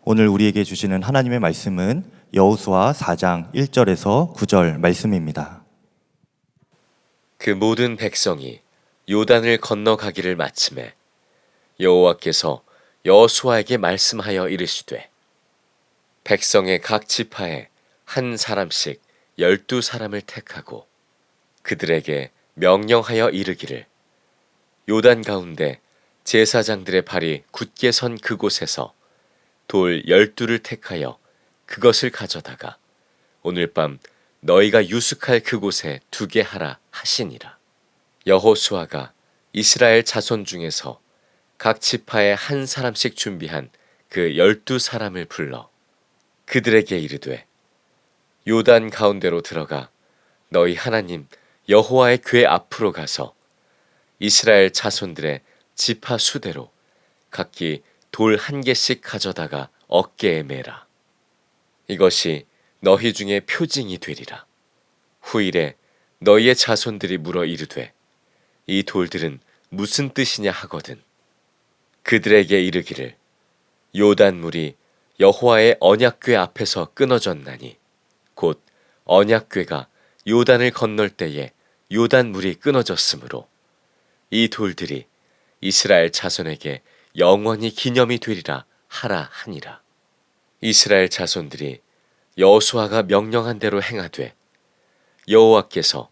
오늘 우리에게 주시는 하나님의 말씀은 여호수아 4장 1절에서 9절 말씀입니다. 그 모든 백성이 요단을 건너가기를 마침에 여호와께서 여호수아에게 말씀하여 이르시되 백성의 각 지파에 한 사람씩 12사람을 택하고 그들에게 명령하여 이르기를 요단 가운데 제사장들의 발이 굳게 선 그곳에서 돌 12를 택하여 그것을 가져다가 오늘 밤 너희가 유숙할 그곳에 두게 하라 하시니라. 여호수아가 이스라엘 자손 중에서 각 지파에 한 사람씩 준비한 그 12사람을 불러 그들에게 이르되 요단 가운데로 들어가 너희 하나님 여호와의 궤 앞으로 가서 이스라엘 자손들의 지파 수대로 각기 돌 1개씩 가져다가 어깨에 매라. 이것이 너희 중에 표징이 되리라. 후일에 너희의 자손들이 물어 이르되 이 돌들은 무슨 뜻이냐 하거든 그들에게 이르기를 요단물이 여호와의 언약궤 앞에서 끊어졌나니 곧 언약궤가 요단을 건널 때에 요단물이 끊어졌으므로 이 돌들이 이스라엘 자손에게 영원히 기념이 되리라 하라 하니라. 이스라엘 자손들이 여호수아가 명령한 대로 행하되 여호와께서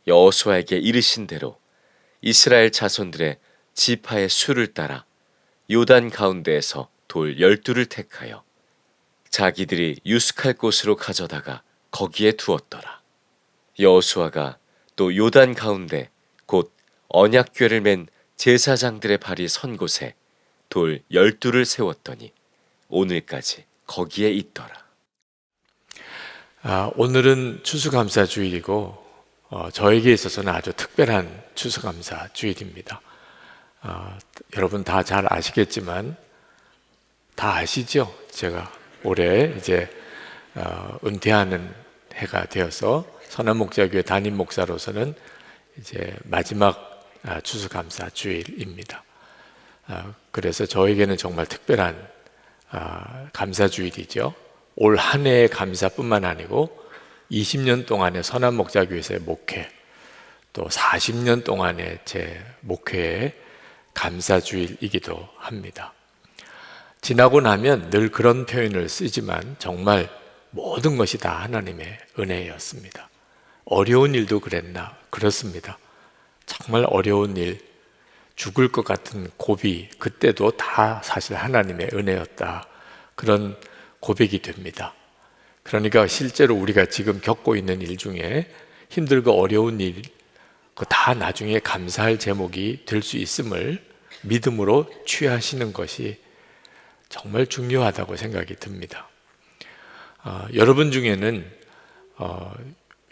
여호수아에게 이르신 대로 이스라엘 자손들의 지파의 수를 따라 요단 가운데에서 돌 12를 택하여 자기들이 유숙할 곳으로 가져다가 거기에 두었더라. 여호수아가 또 요단 가운데 곧 언약궤를 맨 제사장들의 발이 선 곳에 돌 12를 세웠더니 오늘까지 거기에 있더라. 오늘은 추수감사 주일이고 저에게 있어서는 아주 특별한 추수감사 주일입니다. 여러분 다 잘 아시겠지만 다 아시죠? 제가 올해 이제 은퇴하는 해가 되어서 선한목자교회 담임 목사로서는 이제 마지막 추수감사 주일입니다. 그래서 저에게는 정말 특별한 감사주일이죠. 올 한 해의 감사뿐만 아니고 20년 동안의 선한목자교회에서의 목회, 또 40년 동안의 제 목회의 감사주일이기도 합니다. 지나고 나면 늘 그런 표현을 쓰지만 정말 모든 것이 다 하나님의 은혜였습니다. 어려운 일도 그랬나? 그렇습니다. 정말 어려운 일, 죽을 것 같은 고비, 그때도 다 사실 하나님의 은혜였다. 그런 고백이 됩니다. 그러니까 실제로 우리가 지금 겪고 있는 일 중에 힘들고 어려운 일, 그 다 나중에 감사할 제목이 될 수 있음을 믿음으로 취하시는 것이 정말 중요하다고 생각이 듭니다. 여러분 중에는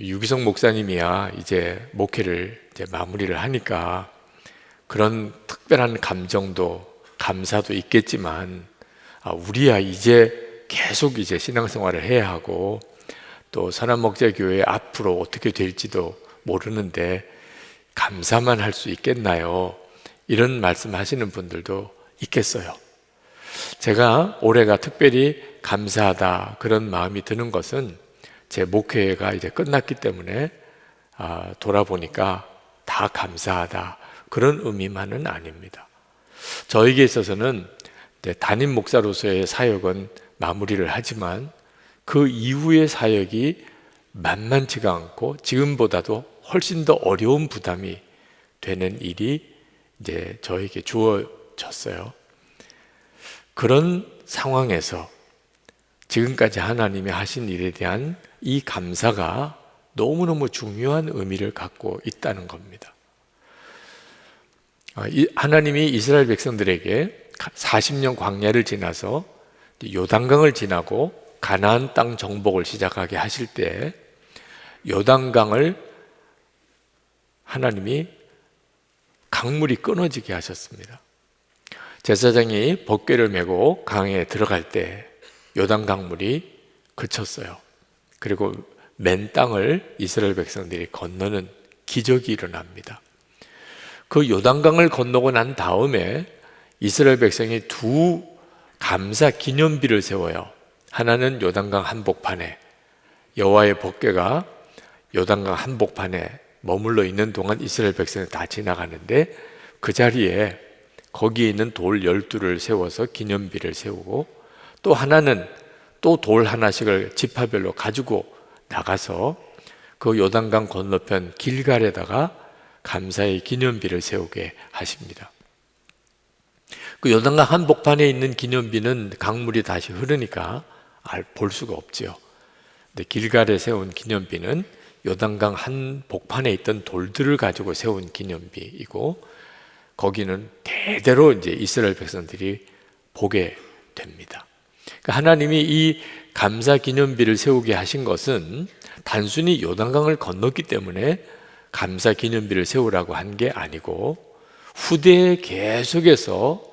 유기성 목사님이야 이제 목회를 이제 마무리를 하니까 그런 특별한 감정도 감사도 있겠지만 우리야 이제 계속 이제 신앙생활을 해야 하고 또 선한목자교회 앞으로 어떻게 될지도 모르는데 감사만 할 수 있겠나요? 이런 말씀하시는 분들도 있겠어요. 제가 올해가 특별히 감사하다 그런 마음이 드는 것은 제 목회가 이제 끝났기 때문에 돌아보니까 다 감사하다 그런 의미만은 아닙니다. 저에게 있어서는 담임 목사로서의 사역은 마무리를 하지만 그 이후의 사역이 만만치가 않고 지금보다도 훨씬 더 어려운 부담이 되는 일이 이제 저에게 주어졌어요. 그런 상황에서 지금까지 하나님이 하신 일에 대한 이 감사가 너무너무 중요한 의미를 갖고 있다는 겁니다. 하나님이 이스라엘 백성들에게 40년 광야를 지나서 요단강을 지나고 가나안 땅 정복을 시작하게 하실 때 요단강을 하나님이 강물이 끊어지게 하셨습니다. 제사장이 법궤를 메고 강에 들어갈 때 요단 강물이 그쳤어요. 그리고 맨 땅을 이스라엘 백성들이 건너는 기적이 일어납니다. 그 요단강을 건너고 난 다음에 이스라엘 백성이 두 감사 기념비를 세워요. 하나는 요단강 한복판에, 여호와의 법궤가 요단강 한복판에 머물러 있는 동안 이스라엘 백성이 다 지나가는데, 그 자리에 거기에 있는 돌 12를 세워서 기념비를 세우고, 또 하나는 또 돌 하나씩을 지파별로 가지고 나가서 그 요단강 건너편 길갈에다가 감사의 기념비를 세우게 하십니다. 그 요단강 한복판에 있는 기념비는 강물이 다시 흐르니까 볼 수가 없죠. 근데 길갈에 세운 기념비는 요단강 한복판에 있던 돌들을 가지고 세운 기념비이고, 거기는 대대로 이제 이스라엘 백성들이 보게 됩니다. 그러니까 하나님이 이 감사 기념비를 세우게 하신 것은 단순히 요단강을 건넜기 때문에 감사 기념비를 세우라고 한 게 아니고, 후대에 계속해서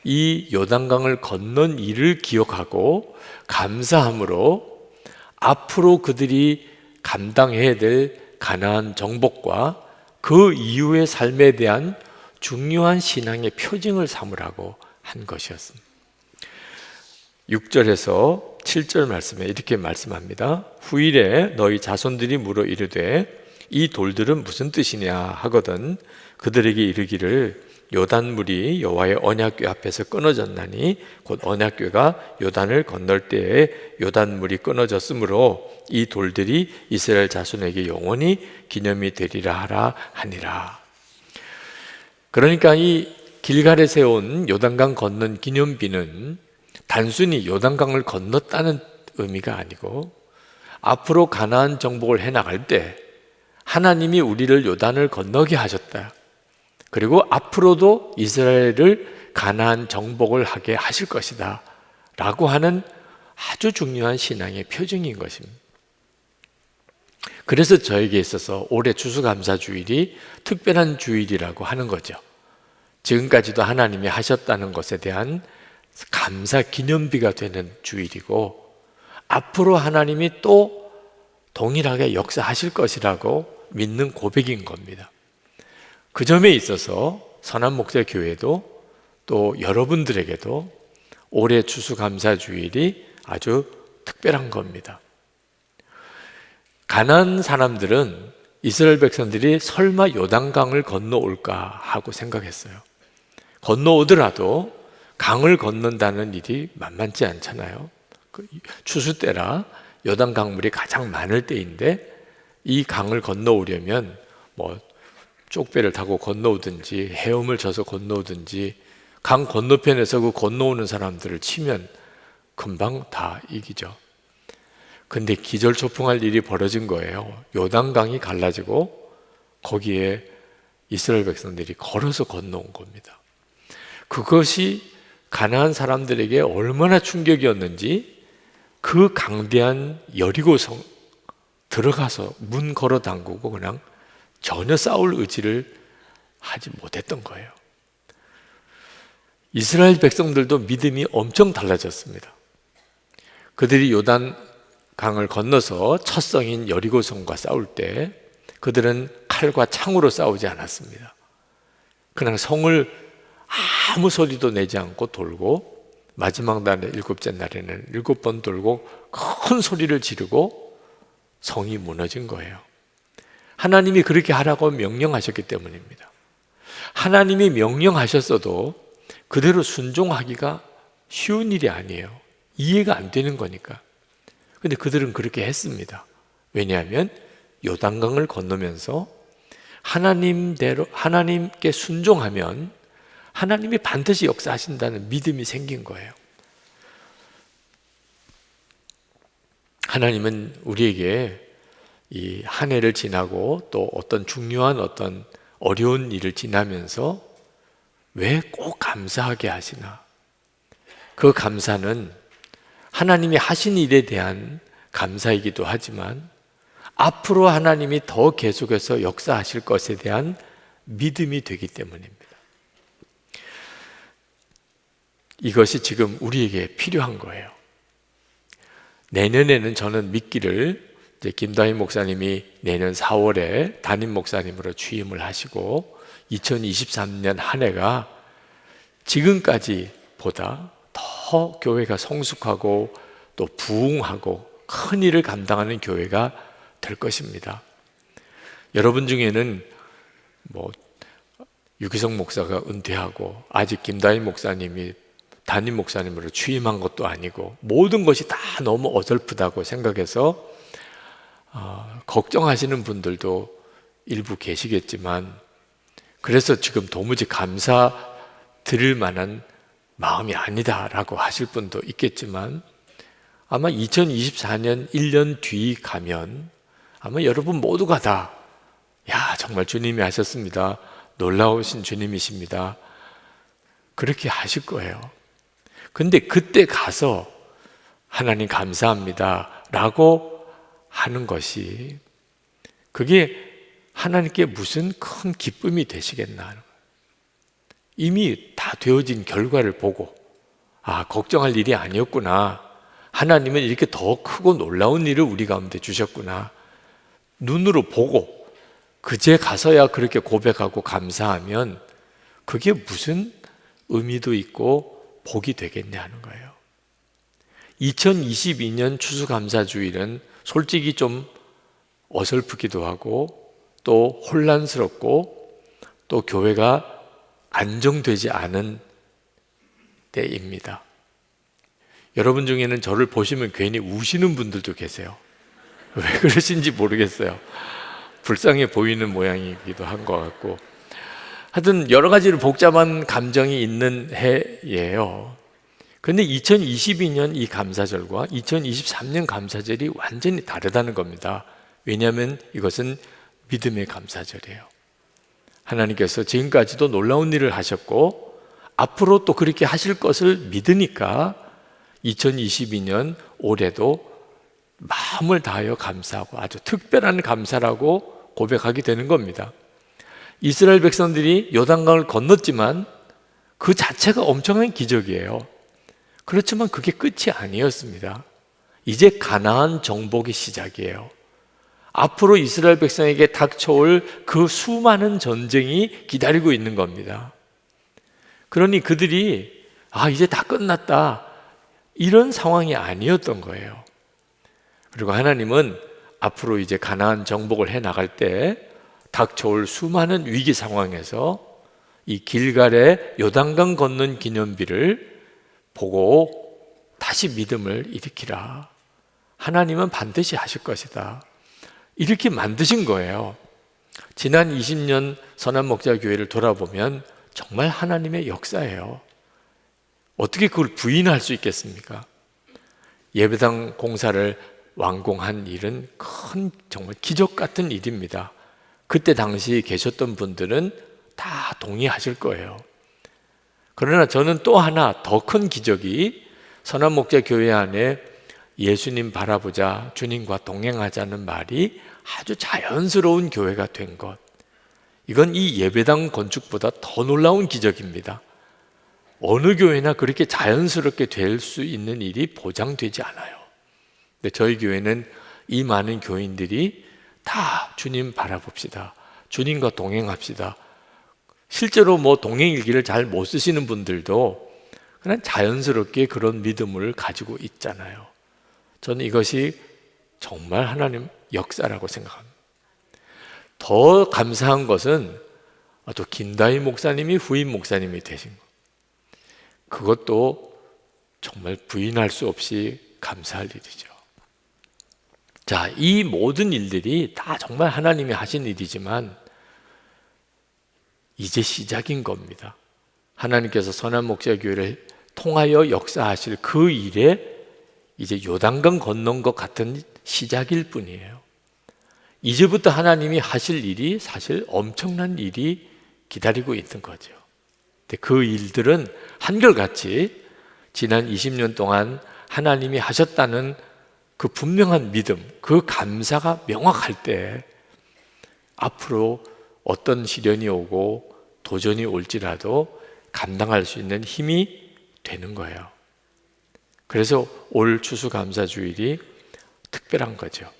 이 요단강을 건넌 일을 기억하고 감사함으로 앞으로 그들이 감당해야 될 가나안 정복과 그 이후의 삶에 대한 중요한 신앙의 표징을 삼으라고 한 것이었습니다. 6절에서 7절 말씀에 이렇게 말씀합니다. 후일에 너희 자손들이 물어 이르되 이 돌들은 무슨 뜻이냐 하거든 그들에게 이르기를 요단물이 여호와의 언약궤 앞에서 끊어졌나니 곧 언약궤가 요단을 건널 때에 요단물이 끊어졌으므로 이 돌들이 이스라엘 자손에게 영원히 기념이 되리라 하라 하니라. 그러니까 이 길갈에 세운 요단강 건넌 기념비는 단순히 요단강을 건넜다는 의미가 아니고, 앞으로 가나안 정복을 해나갈 때 하나님이 우리를 요단을 건너게 하셨다, 그리고 앞으로도 이스라엘을 가나안 정복을 하게 하실 것이다 라고 하는 아주 중요한 신앙의 표징인 것입니다. 그래서 저에게 있어서 올해 추수감사주일이 특별한 주일이라고 하는 거죠. 지금까지도 하나님이 하셨다는 것에 대한 감사 기념비가 되는 주일이고, 앞으로 하나님이 또 동일하게 역사하실 것이라고 믿는 고백인 겁니다. 그 점에 있어서 선한목자교회도 또 여러분들에게도 올해 추수감사주일이 아주 특별한 겁니다. 가나안 사람들은 이스라엘 백성들이 설마 요단강을 건너올까 하고 생각했어요. 건너오더라도 강을 건넌다는 일이 만만치 않잖아요. 추수 때라 요단 강물이 가장 많을 때인데, 이 강을 건너오려면 뭐 쪽배를 타고 건너오든지 헤엄을 쳐서 건너오든지 강 건너편에서 그 건너오는 사람들을 치면 금방 다 이기죠. 근데 기절초풍할 일이 벌어진 거예요. 요단강이 갈라지고 거기에 이스라엘 백성들이 걸어서 건너온 겁니다. 그것이 가나안 사람들에게 얼마나 충격이었는지, 그 강대한 여리고성 들어가서 문 걸어 담그고 그냥 전혀 싸울 의지를 하지 못했던 거예요. 이스라엘 백성들도 믿음이 엄청 달라졌습니다. 그들이 요단 강을 건너서 첫 성인 여리고성과 싸울 때 그들은 칼과 창으로 싸우지 않았습니다. 그냥 성을 아무 소리도 내지 않고 돌고, 마지막 날에 7째 날에는 7번 돌고 큰 소리를 지르고 성이 무너진 거예요. 하나님이 그렇게 하라고 명령하셨기 때문입니다. 하나님이 명령하셨어도 그대로 순종하기가 쉬운 일이 아니에요. 이해가 안 되는 거니까. 근데 그들은 그렇게 했습니다. 왜냐하면 요단강을 건너면서 하나님대로, 하나님께 순종하면 하나님이 반드시 역사하신다는 믿음이 생긴 거예요. 하나님은 우리에게 이 한 해를 지나고 또 어떤 중요한 어떤 어려운 일을 지나면서 왜 꼭 감사하게 하시나? 그 감사는 하나님이 하신 일에 대한 감사이기도 하지만, 앞으로 하나님이 더 계속해서 역사하실 것에 대한 믿음이 되기 때문입니다. 이것이 지금 우리에게 필요한 거예요. 내년에는 저는 믿기를, 이제 김다희 목사님이 내년 4월에 담임 목사님으로 취임을 하시고 2023년 한 해가 지금까지보다 더 더 교회가 성숙하고 또 부흥하고 큰 일을 감당하는 교회가 될 것입니다. 여러분 중에는 유기성 목사가 은퇴하고 아직 김다희 목사님이 담임 목사님으로 취임한 것도 아니고 모든 것이 다 너무 어설프다고 생각해서 걱정하시는 분들도 일부 계시겠지만, 그래서 지금 도무지 감사 드릴 만한 마음이 아니다라고 하실 분도 있겠지만, 아마 2024년 1년 뒤 가면 아마 여러분 모두가 다 정말 주님이 하셨습니다, 놀라우신 주님이십니다, 그렇게 하실 거예요. 근데 그때 가서 하나님 감사합니다 라고 하는 것이, 그게 하나님께 무슨 큰 기쁨이 되시겠나 하는 거예요. 이미 다 되어진 결과를 보고 걱정할 일이 아니었구나, 하나님은 이렇게 더 크고 놀라운 일을 우리 가운데 주셨구나, 눈으로 보고 그제 가서야 그렇게 고백하고 감사하면 그게 무슨 의미도 있고 복이 되겠냐 하는 거예요. 2022년 추수감사주일은 솔직히 좀 어설프기도 하고 또 혼란스럽고 또 교회가 안정되지 않은 때입니다. 여러분 중에는 저를 보시면 괜히 우시는 분들도 계세요. 왜 그러신지 모르겠어요. 불쌍해 보이는 모양이기도 한 것 같고, 하여튼 여러 가지로 복잡한 감정이 있는 해예요. 그런데 2022년 이 감사절과 2023년 감사절이 완전히 다르다는 겁니다. 왜냐하면 이것은 믿음의 감사절이에요. 하나님께서 지금까지도 놀라운 일을 하셨고 앞으로 또 그렇게 하실 것을 믿으니까 2022년 올해도 마음을 다하여 감사하고 아주 특별한 감사라고 고백하게 되는 겁니다. 이스라엘 백성들이 요단강을 건넜지만 그 자체가 엄청난 기적이에요. 그렇지만 그게 끝이 아니었습니다. 이제 가나안 정복의 시작이에요. 앞으로 이스라엘 백성에게 닥쳐올 그 수많은 전쟁이 기다리고 있는 겁니다. 그러니 그들이 이제 다 끝났다, 이런 상황이 아니었던 거예요. 그리고 하나님은 앞으로 이제 가나안 정복을 해 나갈 때 닥쳐올 수많은 위기 상황에서 이 길갈의 요단강 건넌 기념비를 보고 다시 믿음을 일으키라, 하나님은 반드시 하실 것이다, 이렇게 만드신 거예요. 지난 20년 선한목자교회를 돌아보면 정말 하나님의 역사예요. 어떻게 그걸 부인할 수 있겠습니까? 예배당 공사를 완공한 일은 큰 정말 기적 같은 일입니다. 그때 당시 계셨던 분들은 다 동의하실 거예요. 그러나 저는 또 하나 더 큰 기적이 선한목자교회 안에 예수님 바라보자, 주님과 동행하자는 말이 아주 자연스러운 교회가 된 것, 이건 이 예배당 건축보다 더 놀라운 기적입니다. 어느 교회나 그렇게 자연스럽게 될 수 있는 일이 보장되지 않아요. 근데 저희 교회는 이 많은 교인들이 다 주님 바라봅시다, 주님과 동행합시다, 실제로 동행일기를 잘 못 쓰시는 분들도 그냥 자연스럽게 그런 믿음을 가지고 있잖아요. 저는 이것이 정말 하나님 역사라고 생각합니다. 더 감사한 것은 또 김다희 목사님이 후임 목사님이 되신 것, 그것도 정말 부인할 수 없이 감사할 일이죠. 자, 이 모든 일들이 다 정말 하나님이 하신 일이지만 이제 시작인 겁니다. 하나님께서 선한목자교회를 통하여 역사하실 그 일에 이제 요단강 건넌 것 같은 시작일 뿐이에요. 이제부터 하나님이 하실 일이 사실 엄청난 일이 기다리고 있는 거죠. 근데 그 일들은 한결같이 지난 20년 동안 하나님이 하셨다는 그 분명한 믿음, 그 감사가 명확할 때 앞으로 어떤 시련이 오고 도전이 올지라도 감당할 수 있는 힘이 되는 거예요. 그래서 올 추수감사주일이 특별한 거죠.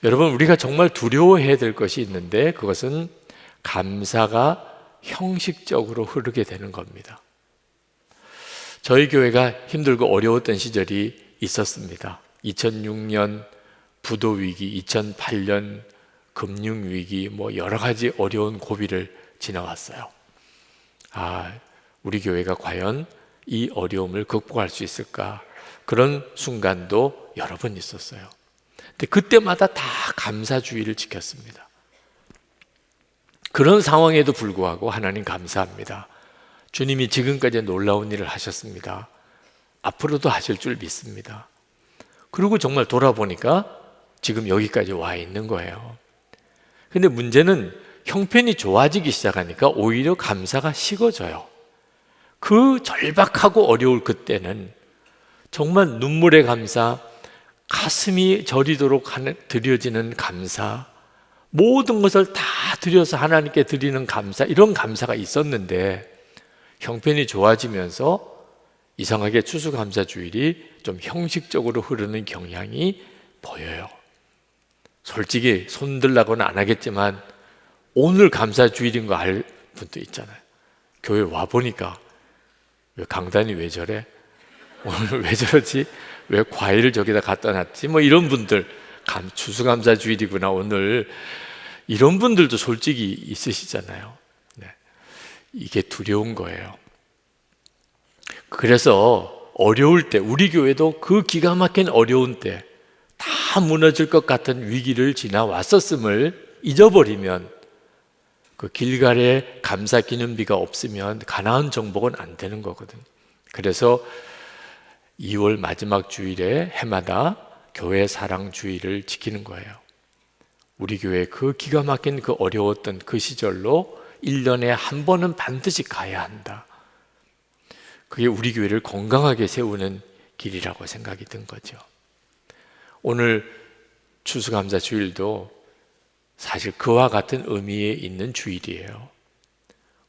여러분, 우리가 정말 두려워해야 될 것이 있는데 그것은 감사가 형식적으로 흐르게 되는 겁니다. 저희 교회가 힘들고 어려웠던 시절이 있었습니다. 2006년 부도위기, 2008년 금융위기, 뭐 여러 가지 어려운 고비를 지나왔어요. 우리 교회가 과연 이 어려움을 극복할 수 있을까? 그런 순간도 여러 번 있었어요. 근데 그때마다 다 감사주의를 지켰습니다. 그런 상황에도 불구하고 하나님 감사합니다. 주님이 지금까지 놀라운 일을 하셨습니다. 앞으로도 하실 줄 믿습니다. 그리고 정말 돌아보니까 지금 여기까지 와 있는 거예요. 근데 문제는 형편이 좋아지기 시작하니까 오히려 감사가 식어져요. 그 절박하고 어려울 그때는 정말 눈물의 감사, 가슴이 저리도록 드려지는 감사, 모든 것을 다 드려서 하나님께 드리는 감사, 이런 감사가 있었는데 형편이 좋아지면서 이상하게 추수감사주일이 좀 형식적으로 흐르는 경향이 보여요. 솔직히 손들라고는 안 하겠지만 오늘 감사주일인 거 알 분도 있잖아요. 교회 와보니까 왜 강단이 왜 저래? 오늘 왜 저러지? 왜 과일을 저기다 갖다 놨지? 뭐 이런 분들, 추수감사주일이구나 오늘, 이런 분들도 솔직히 있으시잖아요. 네. 이게 두려운 거예요. 그래서 어려울 때, 우리 교회도 그 기가 막힌 어려운 때 다 무너질 것 같은 위기를 지나왔었음을 잊어버리면, 그 길갈에 감사 기념비가 없으면 가나안 정복은 안 되는 거거든. 그래서 2월 마지막 주일에 해마다 교회 사랑 주일을 지키는 거예요. 우리 교회 그 기가 막힌 그 어려웠던 그 시절로 1년에 한 번은 반드시 가야 한다. 그게 우리 교회를 건강하게 세우는 길이라고 생각이 든 거죠. 오늘 추수감사 주일도 사실 그와 같은 의미에 있는 주일이에요.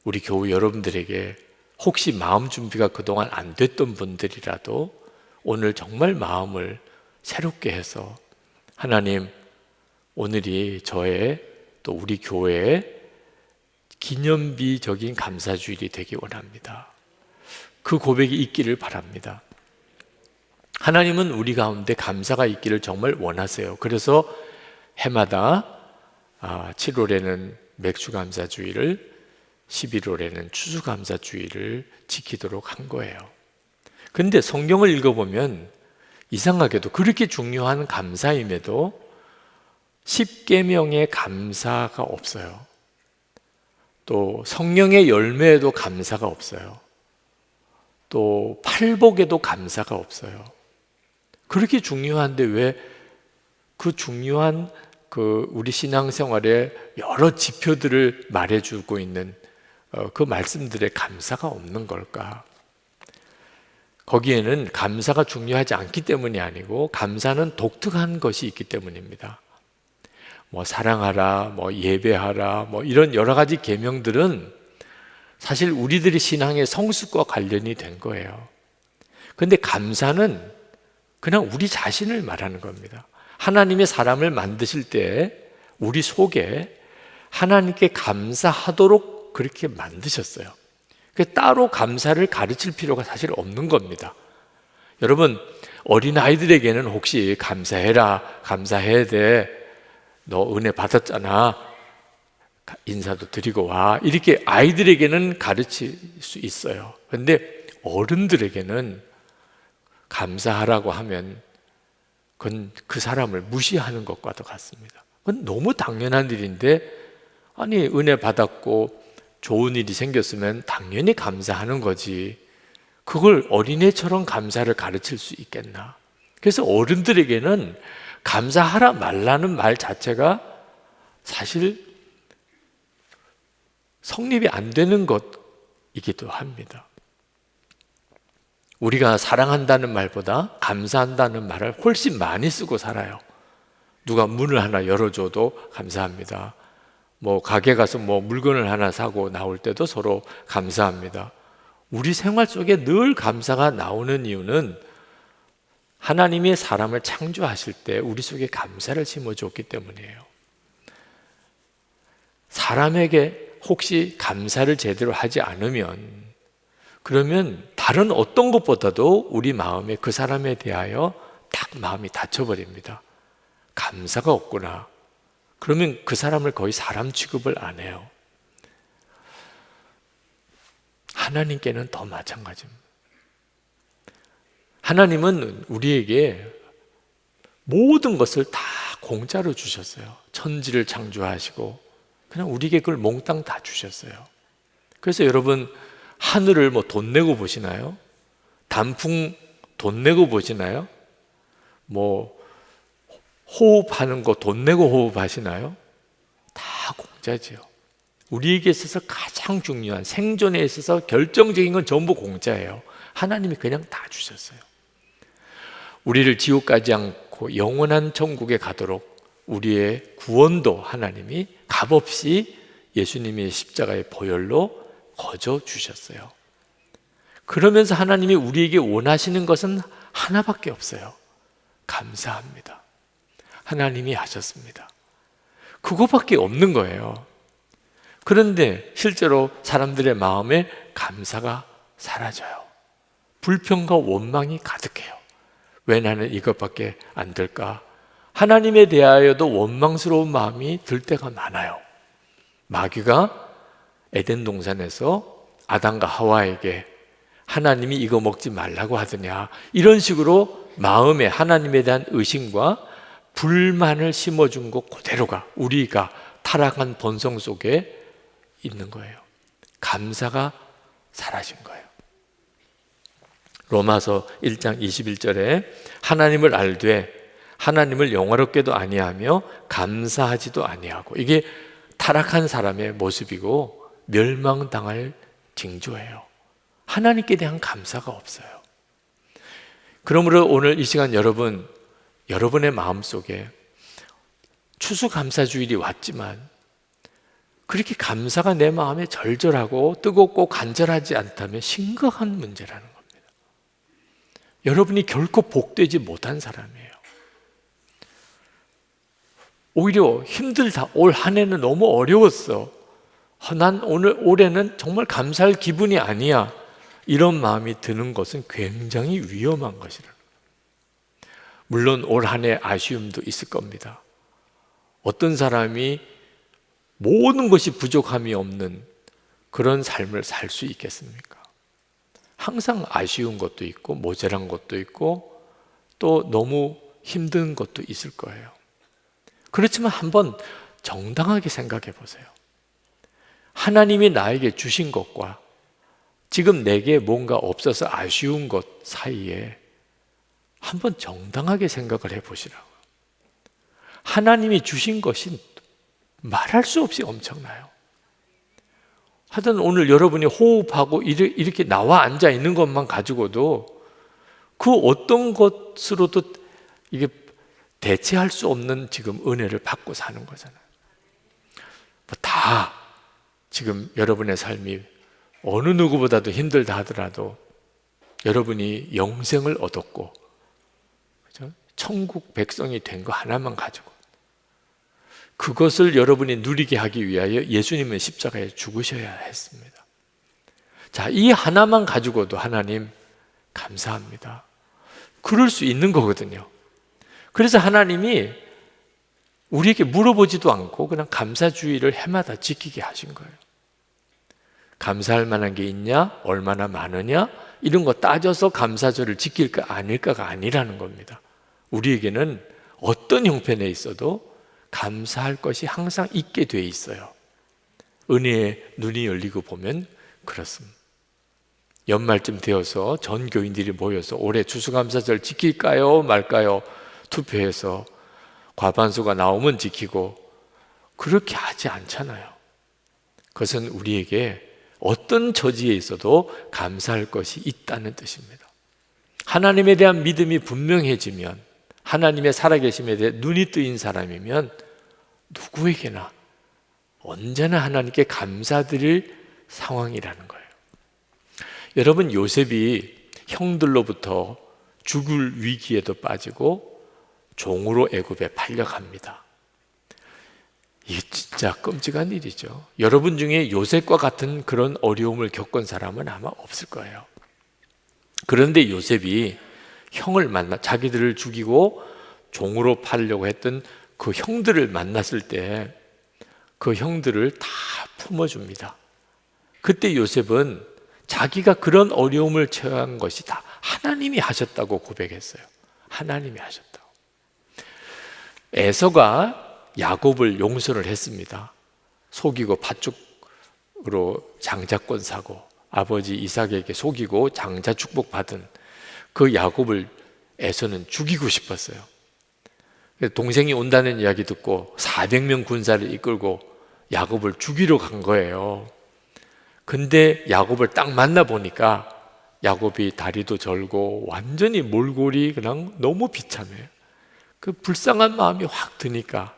우리 교우 여러분들에게 혹시 마음 준비가 그동안 안 됐던 분들이라도 오늘 정말 마음을 새롭게 해서 하나님, 오늘이 저의 또 우리 교회의 기념비적인 감사주일이 되기 원합니다. 그 고백이 있기를 바랍니다. 하나님은 우리 가운데 감사가 있기를 정말 원하세요. 그래서 해마다 7월에는 맥주감사주일을, 11월에는 추수감사주일을 지키도록 한 거예요. 근데 성경을 읽어보면 이상하게도 그렇게 중요한 감사임에도 10계명의 감사가 없어요. 또 성령의 열매에도 감사가 없어요. 또 팔복에도 감사가 없어요. 그렇게 중요한데 왜 그 중요한 우리 신앙생활의 여러 지표들을 말해주고 있는 그 말씀들에 감사가 없는 걸까? 거기에는 감사가 중요하지 않기 때문이 아니고 감사는 독특한 것이 있기 때문입니다. 뭐 사랑하라, 뭐 예배하라, 뭐 이런 여러 가지 계명들은 사실 우리들의 신앙의 성숙과 관련이 된 거예요. 그런데 감사는 그냥 우리 자신을 말하는 겁니다. 하나님의 사람을 만드실 때 우리 속에 하나님께 감사하도록 그렇게 만드셨어요. 따로 감사를 가르칠 필요가 사실 없는 겁니다. 여러분, 어린아이들에게는 혹시 감사해라, 감사해야 돼, 너 은혜 받았잖아, 인사도 드리고 와, 이렇게 아이들에게는 가르칠 수 있어요. 그런데 어른들에게는 감사하라고 하면 그건 그 사람을 무시하는 것과도 같습니다. 그건 너무 당연한 일인데, 아니 은혜 받았고 좋은 일이 생겼으면 당연히 감사하는 거지, 그걸 어린애처럼 감사를 가르칠 수 있겠나? 그래서 어른들에게는 감사하라 말라는 말 자체가 사실 성립이 안 되는 것이기도 합니다. 우리가 사랑한다는 말보다 감사한다는 말을 훨씬 많이 쓰고 살아요. 누가 문을 하나 열어줘도 감사합니다. 뭐 가게 가서 뭐 물건을 하나 사고 나올 때도 서로 감사합니다. 우리 생활 속에 늘 감사가 나오는 이유는 하나님이 사람을 창조하실 때 우리 속에 감사를 심어줬기 때문이에요. 사람에게 혹시 감사를 제대로 하지 않으면 그러면 다른 어떤 것보다도 우리 마음에 그 사람에 대하여 딱 마음이 닫혀버립니다. 감사가 없구나. 그러면 그 사람을 거의 사람 취급을 안 해요. 하나님께는 더 마찬가지입니다. 하나님은 우리에게 모든 것을 다 공짜로 주셨어요. 천지를 창조하시고 그냥 우리에게 그걸 몽땅 다 주셨어요. 그래서 여러분, 하늘을 뭐 돈 내고 보시나요? 단풍 돈 내고 보시나요? 뭐 호흡하는 거 돈 내고 호흡하시나요? 다 공짜지요. 우리에게 있어서 가장 중요한, 생존에 있어서 결정적인 건 전부 공짜예요. 하나님이 그냥 다 주셨어요. 우리를 지옥 가지 않고 영원한 천국에 가도록 우리의 구원도 하나님이 값없이 예수님의 십자가의 보혈로 거저 주셨어요. 그러면서 하나님이 우리에게 원하시는 것은 하나밖에 없어요. 감사합니다. 하나님이 하셨습니다. 그거밖에 없는 거예요. 그런데 실제로 사람들의 마음에 감사가 사라져요. 불평과 원망이 가득해요. 왜 나는 이것밖에 안 될까? 하나님에 대하여도 원망스러운 마음이 들 때가 많아요. 마귀가 에덴 동산에서 아담과 하와에게 하나님이 이거 먹지 말라고 하더냐, 이런 식으로 마음에 하나님에 대한 의심과 불만을 심어준 것 그대로가 우리가 타락한 본성 속에 있는 거예요. 감사가 사라진 거예요. 로마서 1장 21절에 하나님을 알되 하나님을 영화롭게도 아니하며 감사하지도 아니하고, 이게 타락한 사람의 모습이고 멸망당할 징조예요. 하나님께 대한 감사가 없어요. 그러므로 오늘 이 시간 여러분의 마음속에 추수감사주일이 왔지만 그렇게 감사가 내 마음에 절절하고 뜨겁고 간절하지 않다면 심각한 문제라는 겁니다. 여러분이 결코 복되지 못한 사람이에요. 오히려 힘들다. 올 한 해는 너무 어려웠어. 난 올해는 정말 감사할 기분이 아니야. 이런 마음이 드는 것은 굉장히 위험한 것이라는 거예요. 물론 올 한 해 아쉬움도 있을 겁니다. 어떤 사람이 모든 것이 부족함이 없는 그런 삶을 살 수 있겠습니까? 항상 아쉬운 것도 있고 모자란 것도 있고 또 너무 힘든 것도 있을 거예요. 그렇지만 한번 정당하게 생각해 보세요. 하나님이 나에게 주신 것과 지금 내게 뭔가 없어서 아쉬운 것 사이에 한번 정당하게 생각을 해 보시라고요. 하나님이 주신 것이 말할 수 없이 엄청나요. 하여튼 오늘 여러분이 호흡하고 이렇게 나와 앉아 있는 것만 가지고도 그 어떤 것으로도 이게 대체할 수 없는 지금 은혜를 받고 사는 거잖아요. 다 지금 여러분의 삶이 어느 누구보다도 힘들다 하더라도 여러분이 영생을 얻었고, 그죠? 천국 백성이 된 거 하나만 가지고 그것을 여러분이 누리게 하기 위하여 예수님은 십자가에 죽으셔야 했습니다. 자, 이 하나만 가지고도 하나님 감사합니다. 그럴 수 있는 거거든요. 그래서 하나님이 우리에게 물어보지도 않고 그냥 감사주의를 해마다 지키게 하신 거예요. 감사할 만한 게 있냐? 얼마나 많으냐? 이런 거 따져서 감사절을 지킬까 아닐까가 아니라는 겁니다. 우리에게는 어떤 형편에 있어도 감사할 것이 항상 있게 돼 있어요. 은혜의 눈이 열리고 보면 그렇습니다. 연말쯤 되어서 전 교인들이 모여서 올해 추수감사절 지킬까요 말까요 투표해서 과반수가 나오면 지키고, 그렇게 하지 않잖아요. 그것은 우리에게 어떤 처지에 있어도 감사할 것이 있다는 뜻입니다. 하나님에 대한 믿음이 분명해지면, 하나님의 살아계심에 대해 눈이 뜨인 사람이면 누구에게나 언제나 하나님께 감사드릴 상황이라는 거예요. 여러분, 요셉이 형들로부터 죽을 위기에도 빠지고 종으로 애굽에 팔려갑니다. 이게 진짜 끔찍한 일이죠. 여러분 중에 요셉과 같은 그런 어려움을 겪은 사람은 아마 없을 거예요. 그런데 요셉이 형을 자기들을 죽이고 종으로 팔려고 했던 그 형들을 만났을 때 그 형들을 다 품어줍니다. 그때 요셉은 자기가 그런 어려움을 처한 것이 다 하나님이 하셨다고 고백했어요. 하나님이 하셨다고. 에서가 야곱을 용서를 했습니다. 속이고 팥죽으로 장자권 사고 아버지 이삭에게 속이고 장자 축복받은 그 야곱을 에서는 죽이고 싶었어요. 동생이 온다는 이야기 듣고 400명 군사를 이끌고 야곱을 죽이러 간 거예요. 근데 야곱을 딱 만나보니까 야곱이 다리도 절고 완전히 몰골이 그냥 너무 비참해요. 그 불쌍한 마음이 확 드니까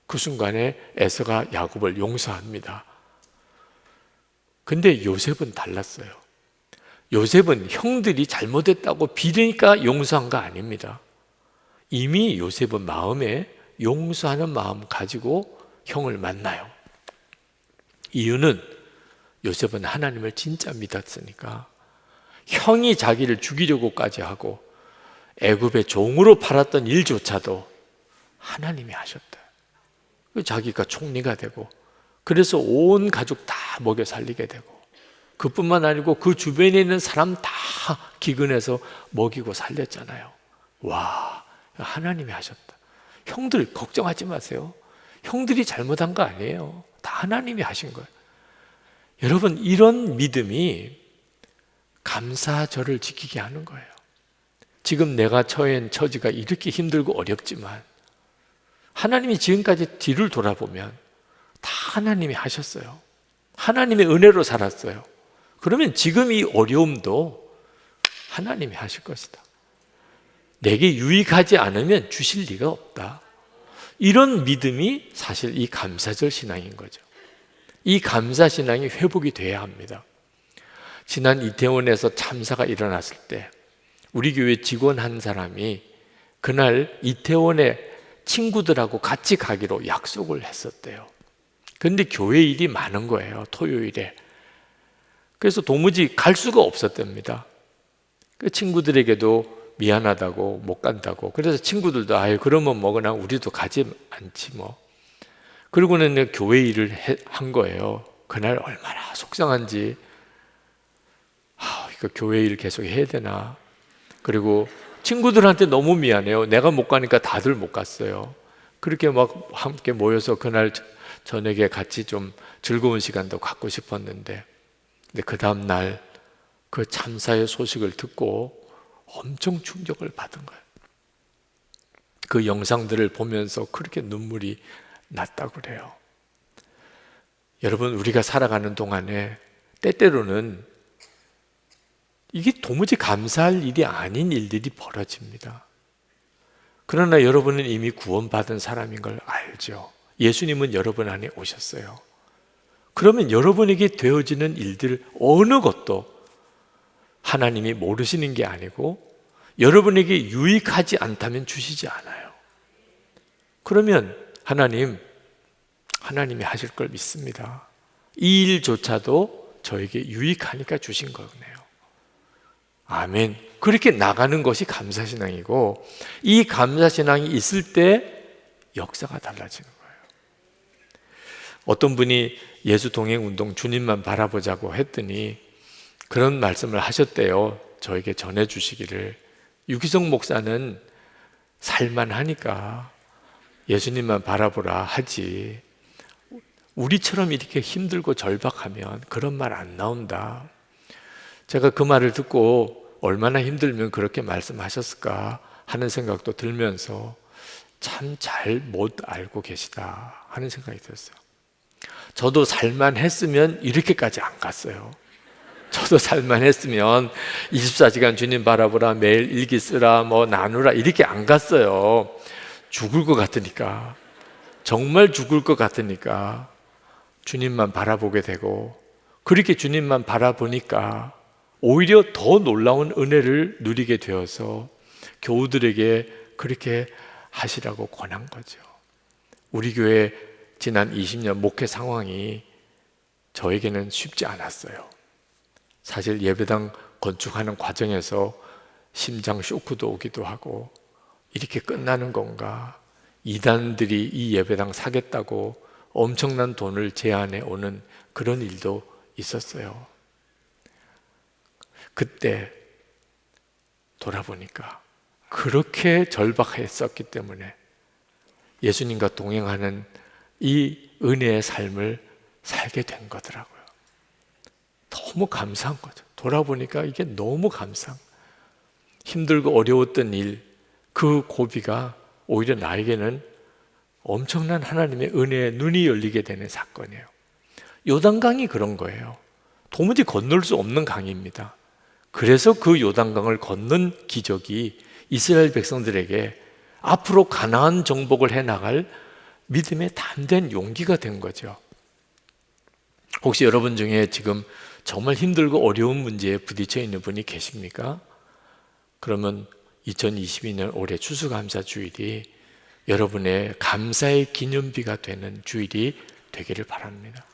그 순간에 에서가 야곱을 용서합니다. 근데 요셉은 달랐어요. 요셉은 형들이 잘못했다고 비리니까 용서한 거 아닙니다. 이미 요셉은 마음에 용서하는 마음 가지고 형을 만나요. 이유는 요셉은 하나님을 진짜 믿었으니까. 형이 자기를 죽이려고까지 하고 애굽의 종으로 팔았던 일조차도 하나님이 하셨다. 자기가 총리가 되고 그래서 온 가족 다 먹여 살리게 되고 그뿐만 아니고 그 주변에 있는 사람 다 기근해서 먹이고 살렸잖아요. 와, 하나님이 하셨다. 형들 걱정하지 마세요. 형들이 잘못한 거 아니에요. 다 하나님이 하신 거예요. 여러분, 이런 믿음이 감사절을 지키게 하는 거예요. 지금 내가 처한 처지가 이렇게 힘들고 어렵지만 하나님이 지금까지 뒤를 돌아보면 다 하나님이 하셨어요. 하나님의 은혜로 살았어요. 그러면 지금 이 어려움도 하나님이 하실 것이다. 내게 유익하지 않으면 주실 리가 없다. 이런 믿음이 사실 이 감사절 신앙인 거죠. 이 감사 신앙이 회복이 돼야 합니다. 지난 이태원에서 참사가 일어났을 때 우리 교회 직원 한 사람이 그날 이태원에 친구들하고 같이 가기로 약속을 했었대요. 그런데 교회 일이 많은 거예요, 토요일에. 그래서 도무지 갈 수가 없었답니다. 그 친구들에게도 미안하다고 못 간다고. 그래서 친구들도 아유 그러면 뭐 그냥 우리도 가지 않지 뭐. 그리고는 교회 일을 한 거예요. 그날 얼마나 속상한지. 이거 교회 일 계속 해야 되나. 그리고 친구들한테 너무 미안해요. 내가 못 가니까 다들 못 갔어요. 그렇게 막 함께 모여서 그날 저녁에 같이 좀 즐거운 시간도 갖고 싶었는데, 근데 그 다음 날 그 참사의 소식을 듣고 엄청 충격을 받은 거예요. 그 영상들을 보면서 그렇게 눈물이 났다고 그래요. 여러분, 우리가 살아가는 동안에 때때로는 이게 도무지 감사할 일이 아닌 일들이 벌어집니다. 그러나 여러분은 이미 구원받은 사람인 걸 알죠. 예수님은 여러분 안에 오셨어요. 그러면 여러분에게 되어지는 일들 어느 것도 하나님이 모르시는 게 아니고 여러분에게 유익하지 않다면 주시지 않아요. 그러면 하나님이 하실 걸 믿습니다. 이 일조차도 저에게 유익하니까 주신 거네요. 아멘. 그렇게 나가는 것이 감사신앙이고, 이 감사신앙이 있을 때 역사가 달라지는 거예요. 어떤 분이 예수 동행 운동 주님만 바라보자고 했더니 그런 말씀을 하셨대요. 저에게 전해주시기를, 유기성 목사는 살만하니까 예수님만 바라보라 하지, 우리처럼 이렇게 힘들고 절박하면 그런 말 안 나온다. 제가 그 말을 듣고 얼마나 힘들면 그렇게 말씀하셨을까 하는 생각도 들면서 참 잘 못 알고 계시다 하는 생각이 들었어요. 저도 살만했으면 이렇게까지 안 갔어요. 저도 살만했으면 24시간 주님 바라보라, 매일 일기 쓰라, 뭐 나누라 이렇게 안 갔어요. 죽을 것 같으니까, 정말 죽을 것 같으니까 주님만 바라보게 되고, 그렇게 주님만 바라보니까 오히려 더 놀라운 은혜를 누리게 되어서 교우들에게 그렇게 하시라고 권한 거죠. 우리 교회 지난 20년 목회 상황이 저에게는 쉽지 않았어요. 사실 예배당 건축하는 과정에서 심장 쇼크도 오기도 하고, 이렇게 끝나는 건가? 이단들이 이 예배당 사겠다고 엄청난 돈을 제안해 오는 그런 일도 있었어요. 그때 돌아보니까 그렇게 절박했었기 때문에 예수님과 동행하는 이 은혜의 삶을 살게 된 거더라고요. 너무 감사한 거죠. 돌아보니까 이게 너무 감사한 거예요. 힘들고 어려웠던 일, 그 고비가 오히려 나에게는 엄청난 하나님의 은혜의 눈이 열리게 되는 사건이에요. 요단강이 그런 거예요. 도무지 건널 수 없는 강입니다. 그래서 그 요단강을 건넌 기적이 이스라엘 백성들에게 앞으로 가나안 정복을 해나갈 믿음의 담대한 용기가 된 거죠. 혹시 여러분 중에 지금 정말 힘들고 어려운 문제에 부딪혀 있는 분이 계십니까? 그러면 2022년 올해 추수감사주일이 여러분의 감사의 기념비가 되는 주일이 되기를 바랍니다.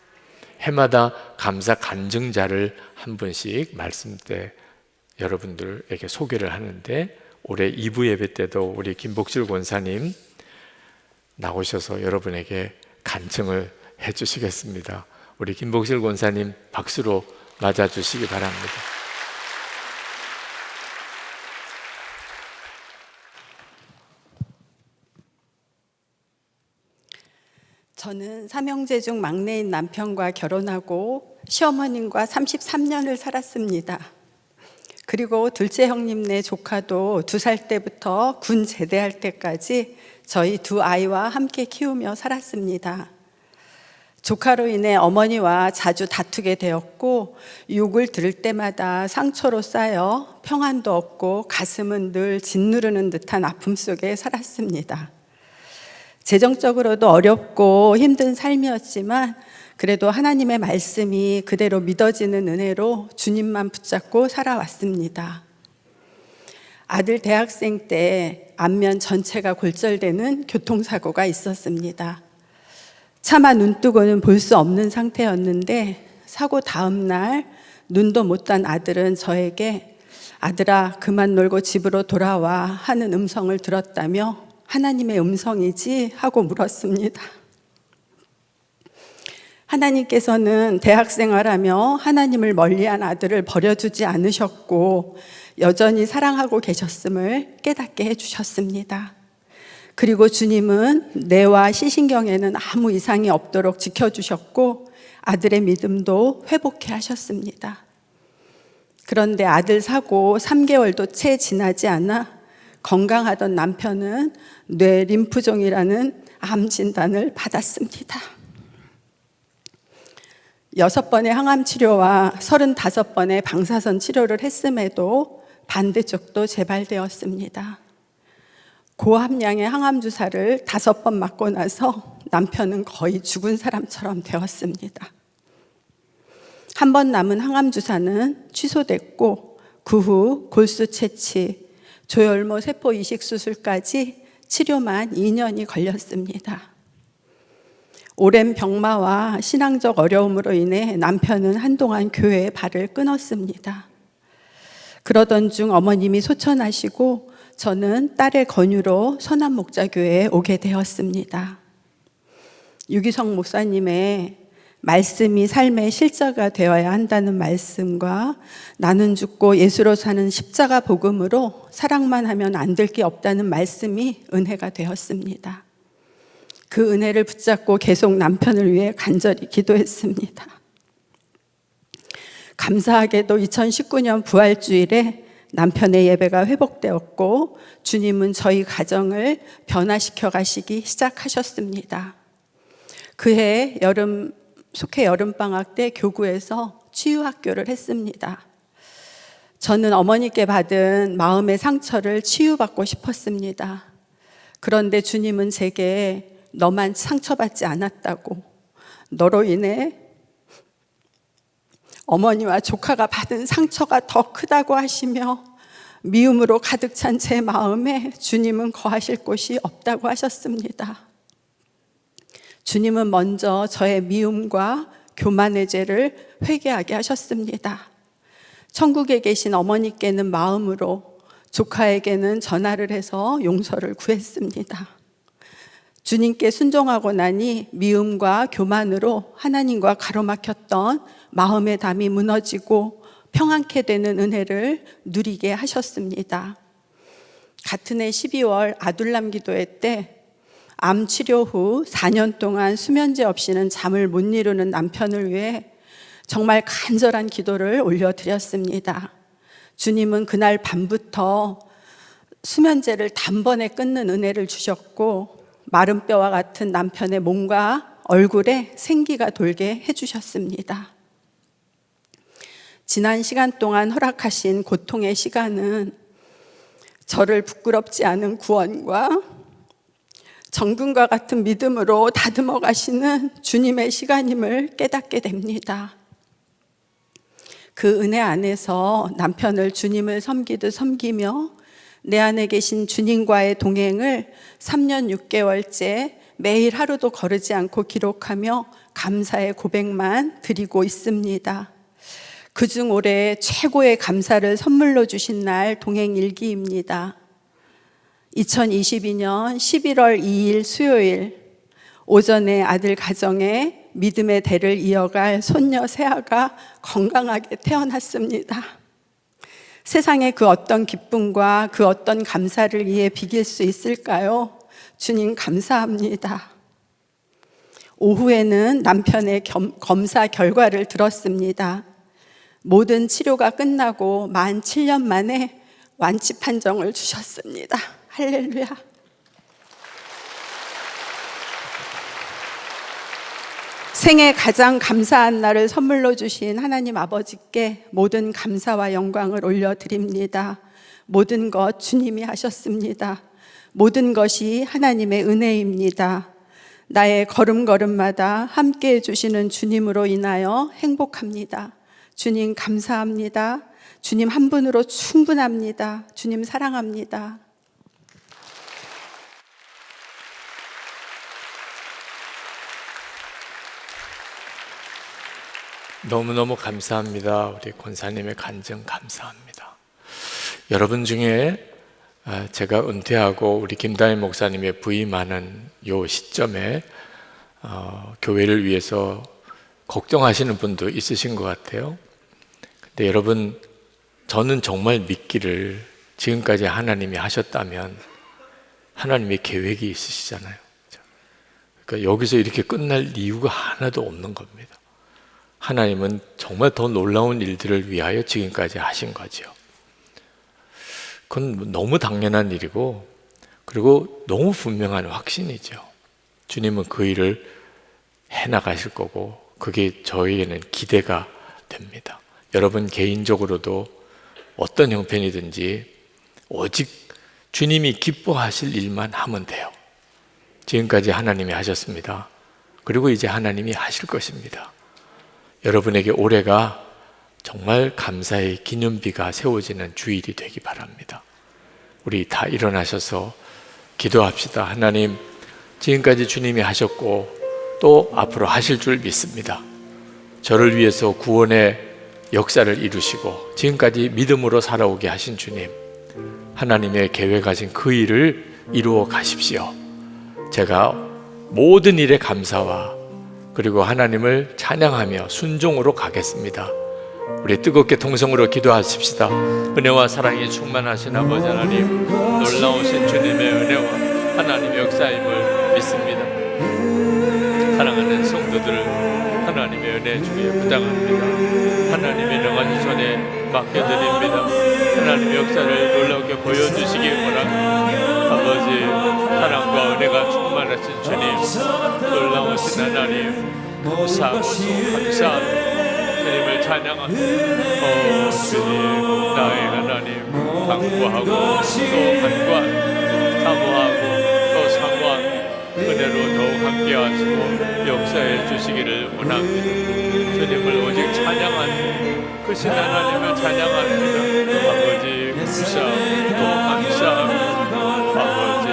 해마다 감사 간증자를 한 분씩 말씀 때 여러분들에게 소개를 하는데, 올해 2부 예배 때도 우리 김복실 권사님 나오셔서 여러분에게 간증을 해 주시겠습니다. 우리 김복실 권사님 박수로 맞아주시기 바랍니다. 저는 삼형제 중 막내인 남편과 결혼하고 시어머님과 33년을 살았습니다. 그리고 둘째 형님네 조카도 2살 때부터 군 제대할 때까지 저희 두 아이와 함께 키우며 살았습니다. 조카로 인해 어머니와 자주 다투게 되었고, 욕을 들을 때마다 상처로 쌓여 평안도 없고 가슴은 늘 짓누르는 듯한 아픔 속에 살았습니다. 재정적으로도 어렵고 힘든 삶이었지만 그래도 하나님의 말씀이 그대로 믿어지는 은혜로 주님만 붙잡고 살아왔습니다. 아들 대학생 때 안면 전체가 골절되는 교통사고가 있었습니다. 차마 눈 뜨고는 볼 수 없는 상태였는데, 사고 다음 날 눈도 못 딴 아들은 저에게 아들아 그만 놀고 집으로 돌아와 하는 음성을 들었다며 하나님의 음성이지 하고 물었습니다. 하나님께서는 대학생활하며 하나님을 멀리한 아들을 버려두지 않으셨고 여전히 사랑하고 계셨음을 깨닫게 해주셨습니다. 그리고 주님은 뇌와 시신경에는 아무 이상이 없도록 지켜주셨고 아들의 믿음도 회복해 하셨습니다. 그런데 아들 사고 3개월도 채 지나지 않아 건강하던 남편은 뇌 림프종이라는 암 진단을 받았습니다. 6번의 항암 치료와 35번의 방사선 치료를 했음에도 반대쪽도 재발되었습니다. 고함량의 항암 주사를 5번 맞고 나서 남편은 거의 죽은 사람처럼 되었습니다. 한 번 남은 항암 주사는 취소됐고 그 후 골수 채취, 조혈모 세포 이식 수술까지 치료만 2년이 걸렸습니다. 오랜 병마와 신앙적 어려움으로 인해 남편은 한동안 교회에 발을 끊었습니다. 그러던 중 어머님이 소천하시고 저는 딸의 권유로 선한목자교회에 오게 되었습니다. 유기성 목사님의 말씀이 삶의 실자가 되어야 한다는 말씀과 나는 죽고 예수로 사는 십자가 복음으로 사랑만 하면 안 될 게 없다는 말씀이 은혜가 되었습니다. 그 은혜를 붙잡고 계속 남편을 위해 간절히 기도했습니다. 감사하게도 2019년 부활주일에 남편의 예배가 회복되었고 주님은 저희 가정을 변화시켜 가시기 시작하셨습니다. 그해 속해 여름방학 때 교구에서 치유학교를 했습니다. 저는 어머니께 받은 마음의 상처를 치유받고 싶었습니다. 그런데 주님은 제게 너만 상처받지 않았다고, 너로 인해 어머니와 조카가 받은 상처가 더 크다고 하시며 미움으로 가득 찬 제 마음에 주님은 거하실 곳이 없다고 하셨습니다. 주님은 먼저 저의 미움과 교만의 죄를 회개하게 하셨습니다. 천국에 계신 어머니께는 마음으로, 조카에게는 전화를 해서 용서를 구했습니다. 주님께 순종하고 나니 미움과 교만으로 하나님과 가로막혔던 마음의 담이 무너지고 평안케 되는 은혜를 누리게 하셨습니다. 같은 해 12월 아둘람 기도회 때 암 치료 후 4년 동안 수면제 없이는 잠을 못 이루는 남편을 위해 정말 간절한 기도를 올려드렸습니다. 주님은 그날 밤부터 수면제를 단번에 끊는 은혜를 주셨고 마른 뼈와 같은 남편의 몸과 얼굴에 생기가 돌게 해주셨습니다. 지난 시간 동안 허락하신 고통의 시간은 저를 부끄럽지 않은 구원과 정금과 같은 믿음으로 다듬어 가시는 주님의 시간임을 깨닫게 됩니다. 그 은혜 안에서 남편을 주님을 섬기듯 섬기며 내 안에 계신 주님과의 동행을 3년 6개월째 매일 하루도 거르지 않고 기록하며 감사의 고백만 드리고 있습니다. 그중 올해 최고의 감사를 선물로 주신 날 동행일기입니다. 2022년 11월 2일 수요일 오전에 아들 가정에 믿음의 대를 이어갈 손녀 세아가 건강하게 태어났습니다. 세상의 그 어떤 기쁨과 그 어떤 감사를 이에 비길 수 있을까요? 주님 감사합니다. 오후에는 남편의 검사 결과를 들었습니다. 모든 치료가 끝나고 만 7년 만에 완치 판정을 주셨습니다. 할렐루야. 생애 가장 감사한 날을 선물로 주신 하나님 아버지께 모든 감사와 영광을 올려드립니다. 모든 것 주님이 하셨습니다. 모든 것이 하나님의 은혜입니다. 나의 걸음걸음마다 함께해 주시는 주님으로 인하여 행복합니다. 주님 감사합니다. 주님 한 분으로 충분합니다. 주님 사랑합니다. 너무너무 감사합니다. 우리 권사님의 간증 감사합니다. 여러분 중에 제가 은퇴하고 우리 김다희 목사님의 부임하는 요 시점에 교회를 위해서 걱정하시는 분도 있으신 것 같아요. 근데 여러분, 저는 정말 믿기를 지금까지 하나님이 하셨다면 하나님의 계획이 있으시잖아요. 그러니까 여기서 이렇게 끝날 이유가 하나도 없는 겁니다. 하나님은 정말 더 놀라운 일들을 위하여 지금까지 하신 거죠. 그건 너무 당연한 일이고, 그리고 너무 분명한 확신이죠. 주님은 그 일을 해나가실 거고, 그게 저희에게는 기대가 됩니다. 여러분 개인적으로도 어떤 형편이든지 오직 주님이 기뻐하실 일만 하면 돼요. 지금까지 하나님이 하셨습니다. 그리고 이제 하나님이 하실 것입니다. 여러분에게 올해가 정말 감사의 기념비가 세워지는 주일이 되기 바랍니다. 우리 다 일어나셔서 기도합시다. 하나님, 지금까지 주님이 하셨고 또 앞으로 하실 줄 믿습니다. 저를 위해서 구원의 역사를 이루시고 지금까지 믿음으로 살아오게 하신 주님, 하나님의 계획하신 그 일을 이루어 가십시오. 제가 모든 일에 감사와 그리고 하나님을 찬양하며 순종으로 가겠습니다. 우리 뜨겁게 통성으로 기도하십시다. 은혜와 사랑이 충만하신 아버지 하나님, 놀라우신 주님의 은혜와 하나님의 역사임을 믿습니다. 사랑하는 성도들을 하나님의 은혜 주에 부탁합니다. 하나님의 능한 손에 맡겨드립니다. 하나님의 역사를 놀랍게 보여주시기 원합니다. 아버지, 사랑과 은혜가 충만하신 주님, 놀라우신 하나님, 감사하고 감사하고 주님을 찬양합니다. 주님, 나의 하나님, 강구하고 또 간구하고 사모하고 또 사모하고 은혜로 더욱 함께하시고 역사해 주시기를 원합니다. 주님을 오직 찬양하는 그 신 하나님을 찬양합니다. 아버지, 감사하고 또 감사하고 아버지,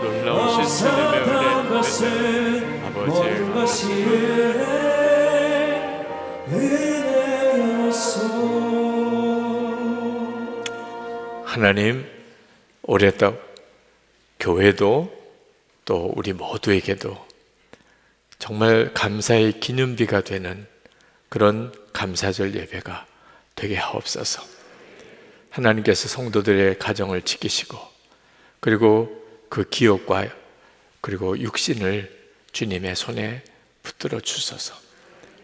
놀라우신 주님의 은혜, 것이 은혜였소. 하나님, 올해 또 교회도 또 우리 모두에게도 정말 감사의 기념비가 되는 그런 감사절 예배가 되게 하옵소서. 하나님께서 성도들의 가정을 지키시고 그리고 그 기업과 그리고 육신을 주님의 손에 붙들어 주소서.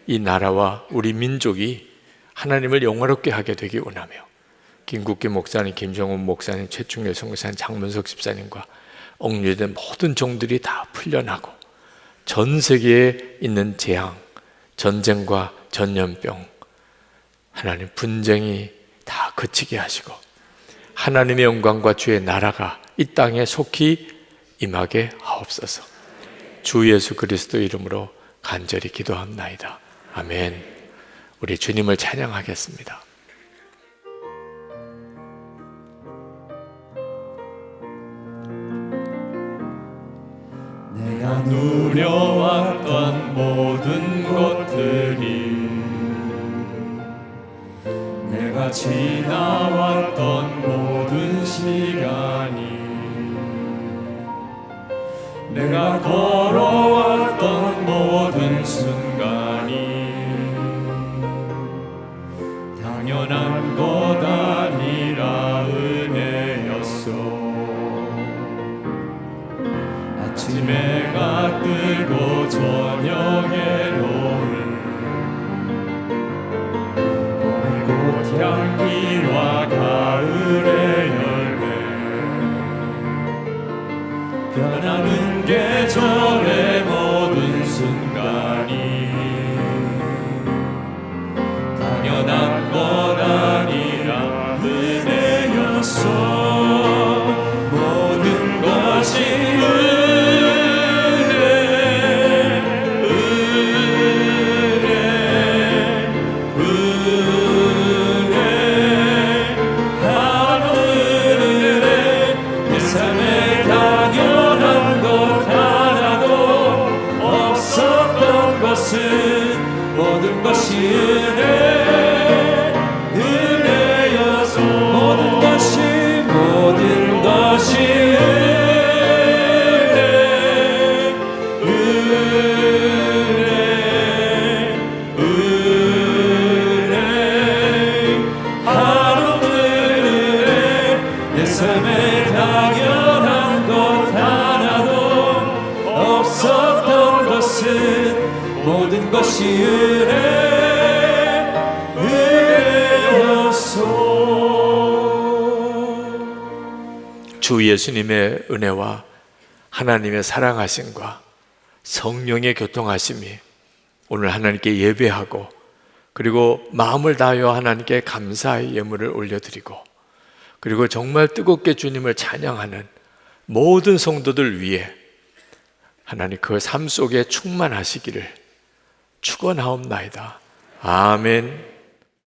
이 나라와 우리 민족이 하나님을 영화롭게 하게 되기 원하며 김국기 목사님, 김정훈 목사님, 최충렬 선교사님, 장문석 집사님과 억류된 모든 종들이 다 풀려나고 전 세계에 있는 재앙, 전쟁과 전염병, 하나님 분쟁이 다 그치게 하시고 하나님의 영광과 주의 나라가 이 땅에 속히 임하게 하옵소서. 주 예수 그리스도 이름으로 간절히 기도합나이다. 아멘. 우리 주님을 찬양하겠습니다. 내가 누려왔던 모든 것들이, 내가 지나왔던 모든 시간이, 내가 걸어왔던 모든 순간이 당연한 것 아니라 은혜였소. 아침에 해가 뜨고 저녁에 노을, 봄의 꽃향기와 가을의 열매, 변하는 계절의 모든 순간이 당연한 것 아니라 은혜였소. 모든 것이 모든 것이 은혜여서 모든 것이 은혜 하루는 은혜 내 삶에 당연한 것 하나도 없었던 것은 모든 것이 은혜였소. 주 예수님의 은혜와 하나님의 사랑하심과 성령의 교통하심이 오늘 하나님께 예배하고 그리고 마음을 다하여 하나님께 감사의 예물을 올려드리고 그리고 정말 뜨겁게 주님을 찬양하는 모든 성도들 위해 하나님 그 삶 속에 충만하시기를 축원하옵나이다. 아멘.